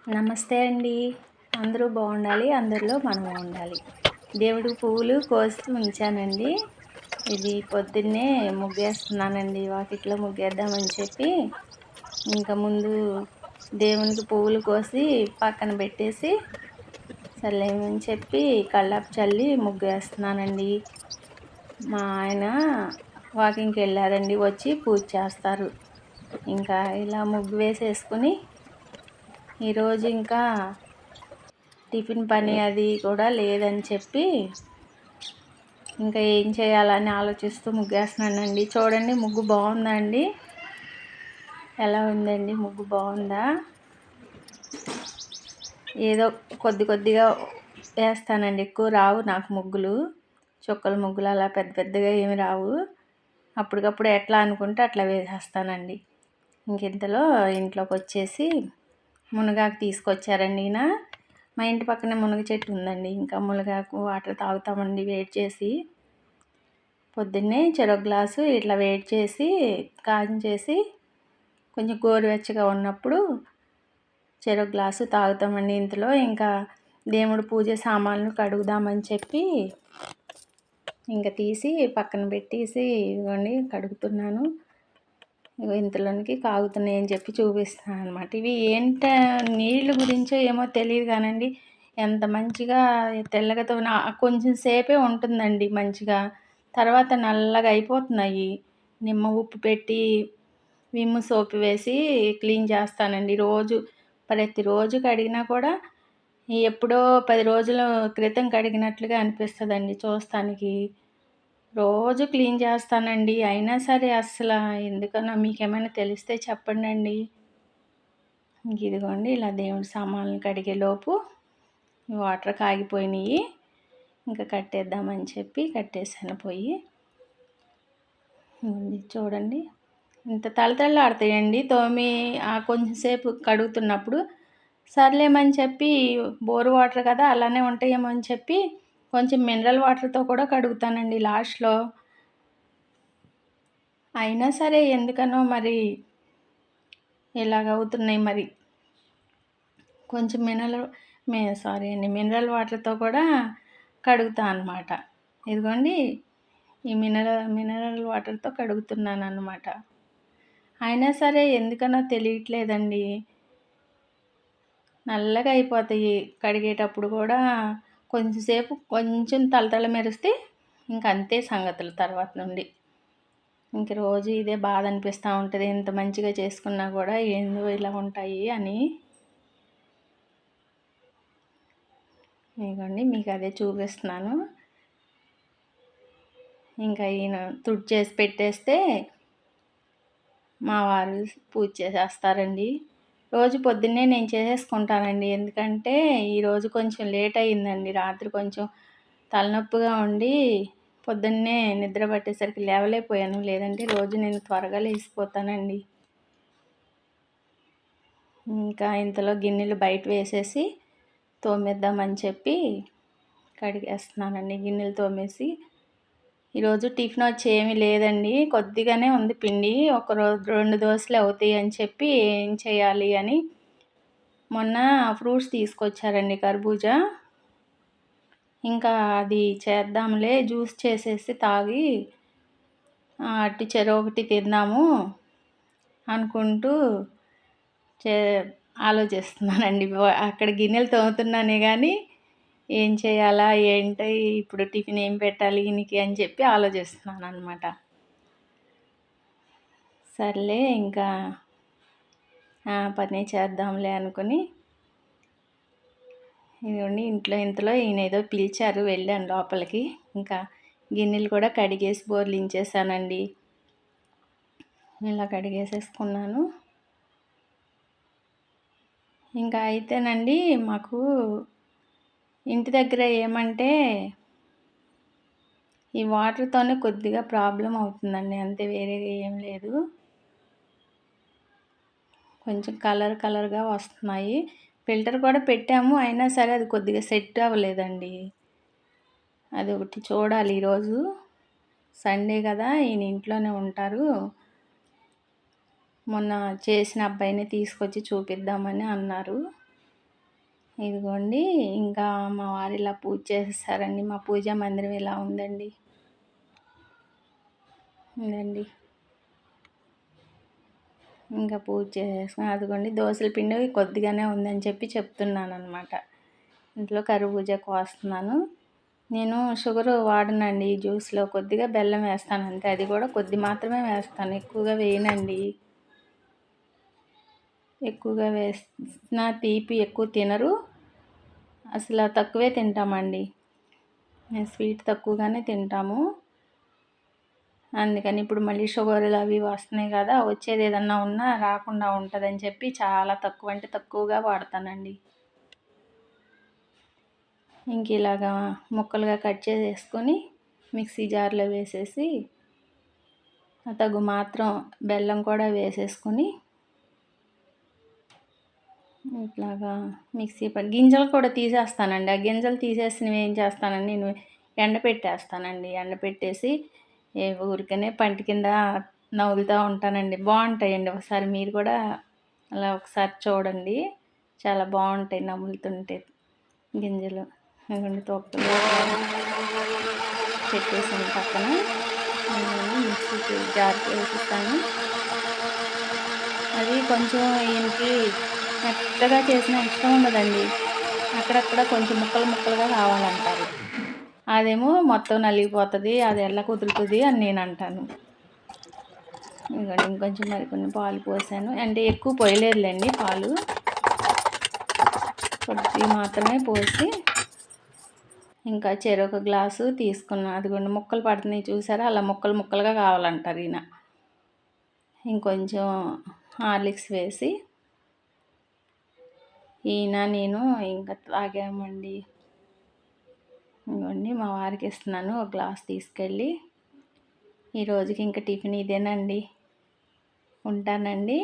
నమస్తే అండి. అందరూ బాగుండాలి. అందరిలో మనం ఉండాలి. దేవుడికి పువ్వులు కోసి ఉంచానండి. ఇది పొద్దున్నే ముగ్గేస్తున్నానండి. వాకిట్లో ముగ్గేద్దామని చెప్పి, ఇంకా ముందు దేవునికి పువ్వులు కోసి పక్కన పెట్టేసి, సర్లేమని చెప్పి కల్లాపు చల్లి ముగ్గేస్తున్నానండి. మా ఆయన వాకింగ్‌కెళ్ళారండి. వచ్చి పూజ చేస్తారు. ఇంకా ఇలా ముగ్గు వేసేసుకొని ఈరోజు ఇంకా టిఫిన్ పని అది కూడా లేదని చెప్పి ఇంకా ఏం చేయాలని ఆలోచిస్తూ ముగ్గేస్తున్నానండి. చూడండి ముగ్గు బాగుందా అండి? ఎలా ఉందండి? ముగ్గు బాగుందా? ఏదో కొద్ది కొద్దిగా వేస్తానండి. ఎక్కువ రావు నాకు ముగ్గులు. చుక్కల ముగ్గులు అలా పెద్ద పెద్దగా ఏమి రావు. అప్పటికప్పుడు ఎట్లా అనుకుంటే అట్లా వేసేస్తానండి. ఇంతలో ఇంట్లోకి వచ్చేసి మునగాకు తీసుకొచ్చారండి ఈయన. మా ఇంటి పక్కనే మునగ చెట్టు ఉందండి. ఇంకా మునగాకు వాటర్ తాగుతామండి వేడి చేసి. పొద్దున్నే చెరొక గ్లాసు ఇట్లా వేడి చేసి కాంచేసి కొంచెం గోరువెచ్చగా ఉన్నప్పుడు చెరొక గ్లాసు తాగుతామండి. ఇంతలో ఇంకా దేవుడు పూజ సామాన్లు కడుగుదామని చెప్పి ఇంకా తీసి పక్కన పెట్టేసి ఇవ్వండి కడుగుతున్నాను. ఇంతలోనికి కాగుతున్నాయని చెప్పి చూపిస్తున్నాను అనమాట. ఇవి నీళ్ళ గురించో ఏమో తెలియదు కానండి, ఎంత మంచిగా తెల్లగా కొంచెం సేపే ఉంటుందండి మంచిగా. తర్వాత నల్లగా అయిపోతున్నాయి. నిమ్మ ఉప్పు పెట్టి విమ్ సోప్ వేసి క్లీన్ చేస్తానండి రోజు. ప్రతిరోజు కడిగినా కూడా ఎప్పుడో 10 రోజుల క్రితం కడిగినట్లుగా అనిపిస్తుందండి చూస్తానికి. రోజు క్లీన్ చేస్తానండి. అయినా సరే ఎందుకనో మీకేమైనా తెలిస్తే చెప్పండండి. ఇదిగోండి ఇలా దేవుడి సామాన్లు కడిగేలోపు వాటర్ కాగిపోయినాయి. ఇంకా కట్టేద్దామని చెప్పి కట్టేసాను పొయ్యి. చూడండి ఇంత తళతళలాడతాయండి. కొంచెం సేపు కడుగుతున్నప్పుడు సర్లేమని చెప్పి బోర్ వాటర్ కదా అలానే ఉంటాయేమో అని చెప్పి కొంచెం మినరల్ వాటర్తో కూడా కడుగుతానండి లాస్ట్లో. అయినా సరే ఎందుకనో మరి ఇలాగవుతున్నాయి మరి. కొంచెం మినరల్ వాటర్తో కూడా కడుగుతా అన్నమాట. ఇదిగోండి ఈ మినరల్ వాటర్తో కడుగుతున్నాను అన్నమాట. అయినా సరే ఎందుకనో తెలియట్లేదండి, నల్లగా అయిపోతాయి. కడిగేటప్పుడు కూడా కొంచెం తళతళ మెరిస్తే ఇంకంతే సంగతులు తర్వాత నుండి. రోజు ఇదే బాధ అనిపిస్తూ ఉంటుంది. ఎంత మంచిగా చేసుకున్నా కూడా ఏందో ఇలా ఉంటాయి అని. ఇదిగోండి మీకు అదే చూపిస్తున్నాను. ఇంకా ఈయన తుడిచేసి పెట్టేస్తే మా వారు పూజ చేసేస్తారండి. రోజు పొద్దున్నే నేను చేసేసుకుంటానండి. ఎందుకంటే ఈరోజు కొంచెం లేట్ అయ్యిందండి. రాత్రి కొంచెం తలనొప్పిగా ఉండి పొద్దున్నే నిద్ర పట్టేసరికి లేవలేకపోయాను. లేదంటే రోజు నేను త్వరగా లేచిపోతానండి. ఇంకా ఇంతలో గిన్నెలు బయట వేసేసి తోమేద్దామని చెప్పి కడిగేస్తున్నానండి. గిన్నెలు తోమేసి ఈరోజు టిఫిన్ వచ్చి ఏమీ లేదండి. కొద్దిగానే ఉంది పిండి. 2 దోశలు అవుతాయి అని చెప్పి ఏం చేయాలి అని మొన్న ఫ్రూట్స్ తీసుకొచ్చారండి కర్బూజా. ఇంకా అది చేద్దాంలే జ్యూస్ చేసేసి తాగి అట్టి చెరొకటి తిందాము అనుకుంటూ ఆలోచిస్తున్నానండి. అక్కడ గిన్నెలు తోముతున్నానే కానీ ఏం చేయాలా ఏంటి ఇప్పుడు టిఫిన్ ఏం పెట్టాలి ఈయనకి అని చెప్పి ఆలోచిస్తున్నాను అనమాట. సర్లే ఇంకా పనే చేద్దాంలే అనుకుని ఇదిగోండి ఇంతలో ఈయన ఏదో పిలిచారు, వెళ్ళాను లోపలికి. ఇంకా గిన్నెలు కూడా కడిగేసి బోర్లించేసానండి. ఇలా కడిగేసేసుకున్నాను. ఇంకా అయితేనండి మాకు ఇంటి దగ్గర ఏమంటే ఈ వాటర్తోనే కొద్దిగా ప్రాబ్లం అవుతుందండి. అంతే, వేరేగా ఏం లేదు. కొంచెం కలర్గా వస్తున్నాయి. ఫిల్టర్ కూడా పెట్టాము, అయినా సరే అది కొద్దిగా సెట్ అవ్వలేదండి. అది ఒకటి చూడాలి. ఈరోజు సండే కదా, ఈయన ఇంట్లోనే ఉంటారు. మొన్న చేసిన అబ్బాయిని తీసుకొచ్చి చూపిద్దామని అన్నారు. ఇదిగోండి ఇంకా మా వారు ఇలా పూజ చేసేసారండి. మా పూజా మందిరం ఇలా ఉందండి. ఉందండి. ఇంకా పూజ చేసేసుకొని అదిగోండి దోసల పిండి కొద్దిగానే ఉందని చెప్పి చెప్తున్నాననమాట. ఇంట్లో కర్బూజా కోస్తున్నాను. నేను షుగరు వాడనండి ఈ జ్యూస్‌లో. కొద్దిగా బెల్లం వేస్తాను అంతే. అది కూడా కొద్ది మాత్రమే వేస్తాను. ఎక్కువగా వేయనండి. ఎక్కువగా వేసినా తీపి ఎక్కువ తినరు. అసల తక్కువే తింటామండి. మేము స్వీట్ తక్కువగానే తింటాము. అందుకని ఇప్పుడు మళ్ళీ షుగర్‌లు అవి వస్తున్నాయి కదా! వచ్చేది ఏదన్నా ఉన్నా రాకుండా ఉంటదని చెప్పి చాలా తక్కువ అంటే తక్కువగా వాడతానండి. ఇంక ఇలాగా ముక్కలుగా కట్ చేసేసుకొని మిక్సీ జార్‌లో వేసేసి తగు మాత్రం బెల్లం కూడా వేసేసుకొని ఇట్లాగా గింజలు కూడా తీసేస్తానండి. ఆ గింజలు తీసేసినవి ఏం చేస్తానండి నేను ఎండపెట్టేస్తానండి. ఎండపెట్టేసి ఊరికనే పంటి కింద నములుతా ఉంటానండి. బావుంటాయండి. ఒకసారి మీరు కూడా అలా ఒకసారి చూడండి. చాలా బావుంటాయి నములుతుంటే గింజలు. ఇదిగోండి తొక్కలు పెట్టేసాను పక్కన. మిక్సీకి జార్‌కి వేసేసాను. అది కొంచెం ఈయనకి మెత్తగా చేసినా ఇష్టం ఉండదండి. అక్కడక్కడ కొంచెం ముక్కలు ముక్కలుగా కావాలంటారు. అదేమో మొత్తం నలిగిపోతది. అది ఎలా కుదురుతది అని నేనంటాను. ఇదిగోండి ఇంకొంచెం మరికొన్ని పాలు పోసాను. అంటే ఎక్కువ పోయలేదులెండి పాలు. కొద్దిగా మాత్రమే పోసి ఇంకా చెరొక గ్లాసు తీసుకున్నా. అదిగోండి ముక్కలు పడుతున్నాయి చూసారా? అలా ముక్కలు ముక్కలుగా కావాలంటారు ఈయన. ఇంకొంచెం హార్లిక్స్ వేసి ఈయన నేను ఇంకా తాగామండి. ఇదిగోండి మా వారికి ఇస్తున్నాను ఒక గ్లాస్ తీసుకెళ్ళి. ఈ రోజుకి ఇంక టిఫిన్ ఇదేనండి. ఉంటానండి.